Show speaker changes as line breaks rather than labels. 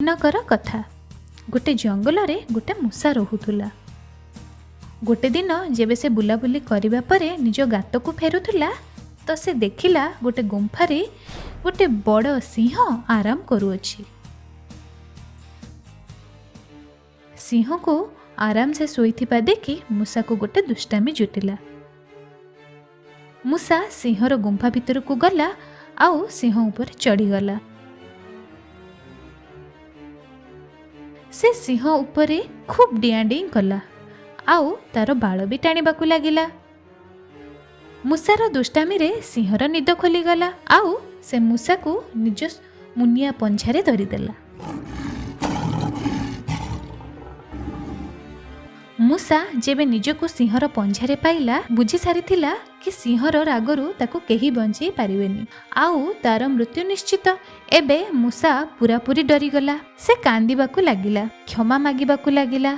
ଦିନକର କଥା। गोटे जंगल रे गोटे मूषा रोहुथुला। गोटे दिन जेबे से बुलाबुली करिबा परे निज गात को फेरुथुला तो से देखिला गोटे गुंफारे गोटे बड़ सिंह आराम करुअछि। सिंह को आराम से शोइथिबा देखि मूषा को गोटे दुष्टामी जुटिला। मूषा सिंहर गुंफा भितर को गला आउ सिंह ऊपर चढ़ीगला। से सिंह उपरे खूब डियां कला आउ तार बाल भी टाणीबाकू लागिला। मूषार दुष्टामी रे सिंहर निद खोलीगला आउ से मूषा को निज मुनिया पंछारे धरिदेला। मूषा जेबे निजको सिंहर पंझारे पाइला बुझी सारिथिला कि सिंहर रागरु ताको केही बंचेई पारिबेनी आउ तार मृत्यु निश्चित। एबे मूषा पूरापूरी डरीगला। से कांदिबाकू लागिला, क्षमा मागिबाकू लागिला।